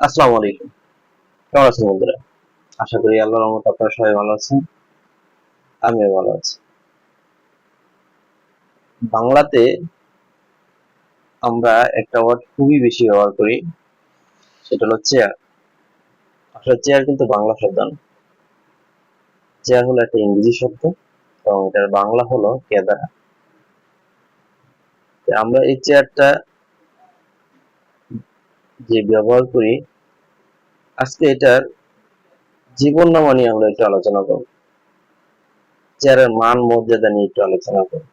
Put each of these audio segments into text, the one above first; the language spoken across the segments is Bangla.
আসসালামু আলাইকুম। কেমন আছেন বন্ধুরা? আশা করি আল্লাহর রহমতে আপনারা সবাই ভালো আছেন। আমিও ভালো আছি। বাংলাতে আমরা একটা ওয়ার্ড খুবই বেশি ব্যবহার করি, সেটা হলো চেয়ার। আসলে চেয়ার কিন্তু বাংলা শব্দ না। চেয়ার হলো একটা ইংরেজি শব্দ এবং এটার বাংলা হলো কেদারা। আমরা এই চেয়ারটা যে ব্যবহার করি, আজকে এটার জীবননামা নিয়ে আমরা একটু আলোচনা করব। চেয়ারের মান মর্যাদা নিয়ে একটু আলোচনা করব।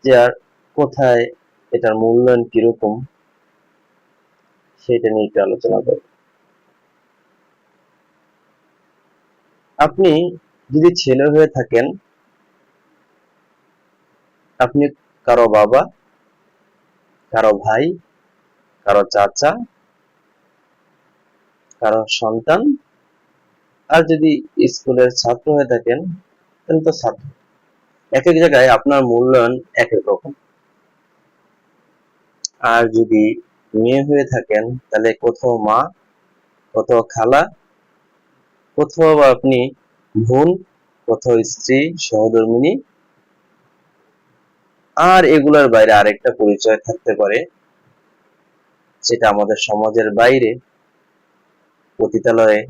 চেয়ার কোথায়, এটার মূল্যায়ন কিরকম, সেটা নিয়ে একটু আলোচনা করব। আপনি যদি ছেলে হয়ে থাকেন, আপনি কারো বাবা, কারো ভাই, কারো চাচা, কারো সন্তান। আর যদি স্কুলের ছাত্র হয়ে থাকেন, তাহলে তো ছাত্র। এক এক জায়গায় আপনার মূল্যায়ন এক এক রকম। আর যদি মেয়ে হয়ে থাকেন, তাহলে কোথাও মা, কোথাও খালা, কোথাও বা আপনি বোন, কোথাও স্ত্রী, সহধর্মিণী। আর এগুলোর বাইরে আরেকটা পরিচয় থাকতে পারে, সেটা আমাদের সমাজের বাইরে পতিতালয়ে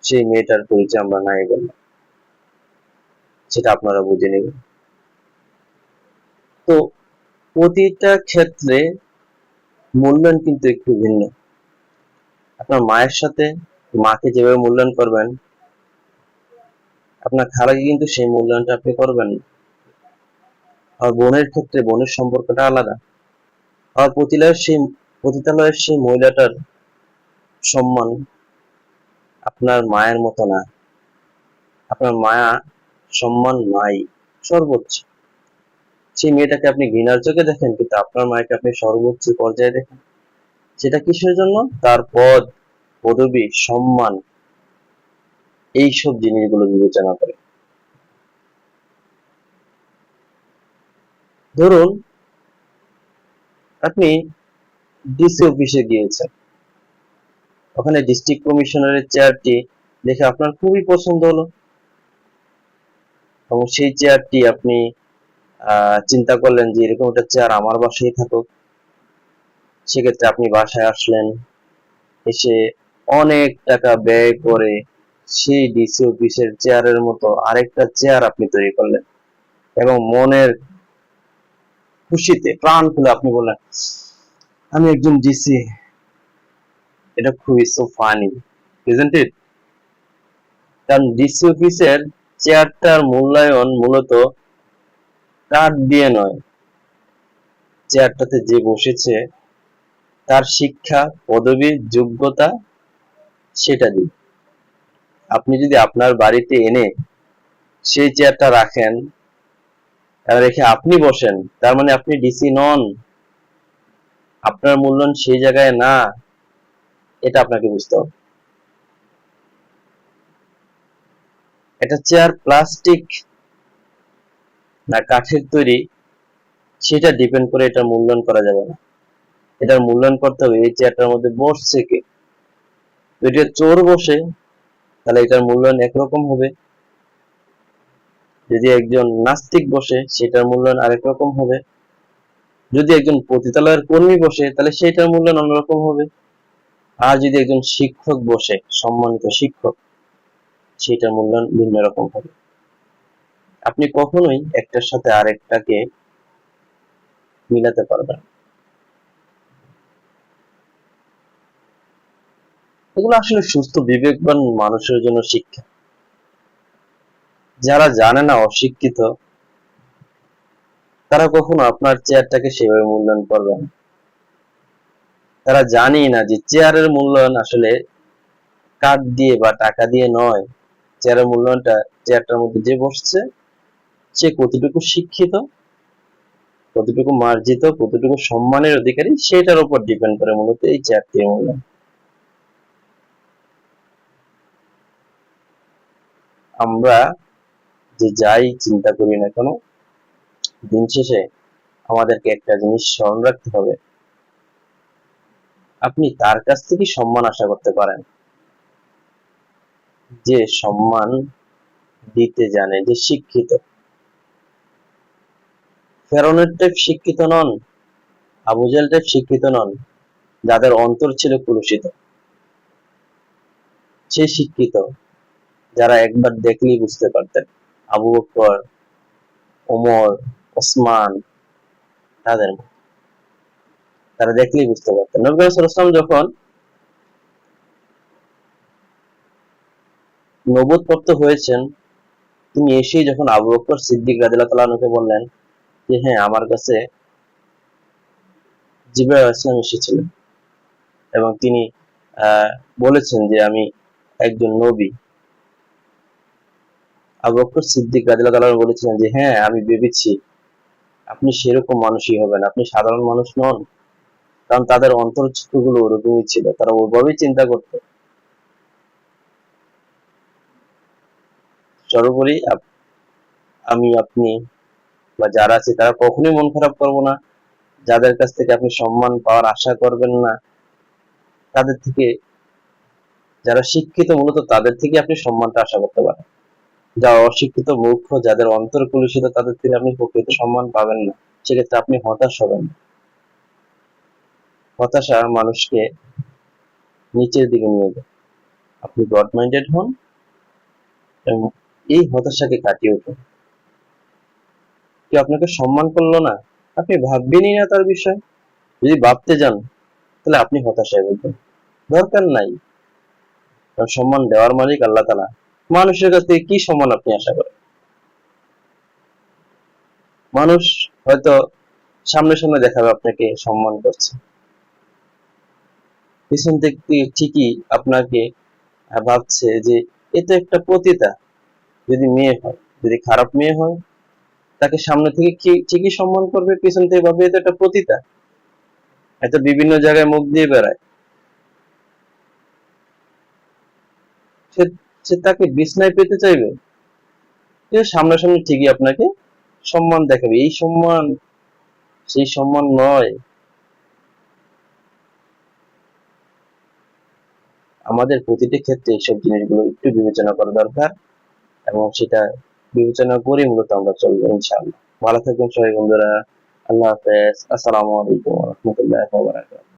সেই মেয়েটার পরিচয় আমরা নাই বললাম, সেটা আপনারা বুঝে নেবেন। তো প্রতিটা ক্ষেত্রে মূল্যায়ন কিন্তু একটু ভিন্ন। আপনার মায়ের সাথে মাকে যেভাবে মূল্যায়ন করবেন, আপনার খালাকে কিন্তু সেই মূল্যায়নটা আপনি করবেন না। আর বোনের ক্ষেত্রে বোনের সম্পর্কটা আলাদা। আর পতিতালয়ের সেই মহিলাটার সম্মান আপনার মায়ের মতো না। আপনার মায়া সম্মান নাই, সর্বোচ্চ। সেই মেয়েটাকে আপনি ঘৃণার চোখে দেখেন, কিন্তু আপনার মায়েকে আপনি সর্বোচ্চ পর্যায়ে দেখেন। সেটা কিসের জন্য? তার পদ, পদবি, সম্মান, এইসব জিনিসগুলো বিবেচনা করে। ধরুন আপনি ডিসি অফিসে গিয়েছেন, ওখানে ডিস্ট্রিক্ট কমিশনারের চেয়ারটি দেখে আপনার খুবই পছন্দ হলো এবং সেই চেয়ারটি আপনি চিন্তা করলেন যে এরকম একটা চেয়ার আমার বাসায় থাকুক। সেক্ষেত্রে আপনি বাসায় আসলেন, এসে অনেক টাকা ব্যয় করে সেই ডিসি অফিসের চেয়ারের মতো আরেকটা চেয়ার আপনি তৈরি করলেন এবং মনের খুশিতে প্রাণ খুলে আপনি বললেন, আমি একজন ডিসি। এটা খুবই সো ফানি, ইজন্ট ইট? কারণ ডিসি অফিসের চেয়ারটার মূল্যায়ন মূলত কাঠ দিয়ে নয়, চেয়ারটাতে যে বসেছে তার শিক্ষা, পদবি, যোগ্যতা, সেটা দিয়ে। আপনি যদি আপনার বাড়িতে এনে সেই চেয়ারটা রাখেন, রেখে আপনি বসেন, তার মানে আপনি ডিসি নন, আপনার মূল্যায়ন সেই জায়গায় না। এটা আপনাকে বুঝতে হবে। এটা চেয়ার প্লাস্টিক না কাঠের তৈরি, সেটা ডিপেন্ড করে এটা মূল্যায়ন করা যাবে না। এটার মূল্যায়ন করতে হবে এই চেয়ারটার মধ্যে বসছে কে। যদি চোর বসে, তাহলে এটার মূল্যায়ন একরকম হবে। যদি একজন নাস্তিক বসে, সেটার মূল্যায়ন আরেক রকম হবে। যদি একজন পতিতালয়ের কর্মী বসে, তাহলে সেটার মূল্যায়ন অন্যরকম হবে। আর যদি একজন শিক্ষক বসে, সম্মানিত শিক্ষক, সেটার মূল্যায়ন ভিন্ন রকম হবে। আপনি কখনোই একটার সাথে আরেকটাকে মিলাতে পারবেন। এগুলো আসলে সুস্থ বিবেকবান মানুষের জন্য শিক্ষা। যারা জানে না, অশিক্ষিত, তারা কখনো আপনার চেয়ারটাকে সেভাবে মূল্যায়ন করবে না। তারা জানি না যে চেয়ারের মূল্যায়ন আসলে কাঠ দিয়ে বা টাকা দিয়ে নয়। চেয়ারের মূল্যায়নটা চেয়ারটার মধ্যে যে বসছে সে কতটুকু শিক্ষিত, কতটুকু মার্জিত, কতটুকু সম্মানের অধিকারী, সেটার উপর ডিপেন্ড করে মূলত এই চেয়ারটির মূল্যায়ন। আমরা যে যাই চিন্তা করি না কেন, দিন শেষে আমাদেরকে একটা জিনিস স্মরণ রাখতে হবে, আপনি তার কাছ থেকে সম্মান আশা করতে পারেন, যে সম্মান দিতে জানে, যে শিক্ষিত। ফেরাউনের টাইপ শিক্ষিত নন, আবু জাহেল টাইপ শিক্ষিত নন, যাদের অন্তর ছিল কলুষিত। সে শিক্ষিত, যারা একবার দেখলেই বুঝতে পারতেন। আবু বকর, ওমর, ওসমান, তাদের মতো। তারা দেখলেই বুঝতে পারতেন। নবী করিম সাল্লাল্লাহু আলাইহি ওয়াসাল্লাম যখন নবুওতপ্রাপ্ত হয়েছেন, তিনি এসেই যখন আবু বকর সিদ্দিক রাদিয়াল্লাহু তাআলা আনহুকে বললেন যে হ্যাঁ, আমার কাছে জিবরাইল আলাইহিস সালাম এসেছিলেন এবং তিনি বলেছেন যে আমি একজন নবী। আবু বকর সিদ্দিক রাদিয়াল্লাহু তাআলা আনহু বলেছিলেন যে হ্যাঁ, আমি ভেবেছি আপনি সেরকম মানুষই হবেন, আপনি সাধারণ মানুষ নন। কারণ তাদের অন্তর্চক্ষুগুলো ওরকমই ছিল, তারা ওইভাবেই চিন্তা করত। সর্বোপরি আমি, আপনি বা যারা আছে তারা কখনোই মন খারাপ করবো না, যাদের কাছ থেকে আপনি সম্মান পাওয়ার আশা করবেন না, তাদের থেকে, যারা শিক্ষিত মূলত তাদের থেকে আপনি সম্মানটা আশা করতে পারেন। যারা অশিক্ষিত মূর্খ, যাদের অন্তর কলুষিত, তাদের থেকে আপনি প্রকৃত সম্মান পাবেন না। সেক্ষেত্রে আপনি হতাশ হবেন। হতাশা মানুষকে নিচের দিকে নিয়ে যায়। আপনি ব্রড মাইন্ডেড হন এবং এই হতাশাকে কাটিয়ে উঠুন। কেউ আপনাকে সম্মান করলো না, আপনি ভাববেনই না তার বিষয়। যদি ভাবতে যান তাহলে আপনি হতাশায় ভুগবেন। দরকার নাই, কারণ সম্মান দেওয়ার মালিক আল্লাহ তাআলা। মানুষের কাছ থেকে কি সম্মান আপনি আশা করেন? মানুষ হয়তো সামনে সামনে দেখাবে আপনাকে সম্মান করছে, পিছন থেকে ঠিকই আপনাকে ভাবছে যে এ তো একটা পতিতা। যদি মেয়ে হয়, যদি খারাপ মেয়ে হয়, তাকে সামনে থেকে ঠিকই সম্মান করবে, পিছন থেকে ভাববে এ তো একটা পতিতা, এত বিভিন্ন জায়গায় মুখ দিয়ে বেড়ায়। সে সে তাকে বিছনায় পেতে চাইবে, কিন্তু সামনাসামনি ঠিকই আপনাকে সম্মান দেখাবে। এই সম্মান সেই সম্মান নয়। আমাদের প্রতিটি ক্ষেত্রে এইসব জিনিসগুলো একটু বিবেচনা করা দরকার এবং সেটা বিবেচনা করে মূলত আমরা চলবো ইনশাআল্লাহ। ভালো থাকবেন সবাই বন্ধুরা। আল্লাহ হাফেজ। আসসালামু আলাইকুম ওয়া রাহমাতুল্লাহি ওয়া বারাকাতুহু।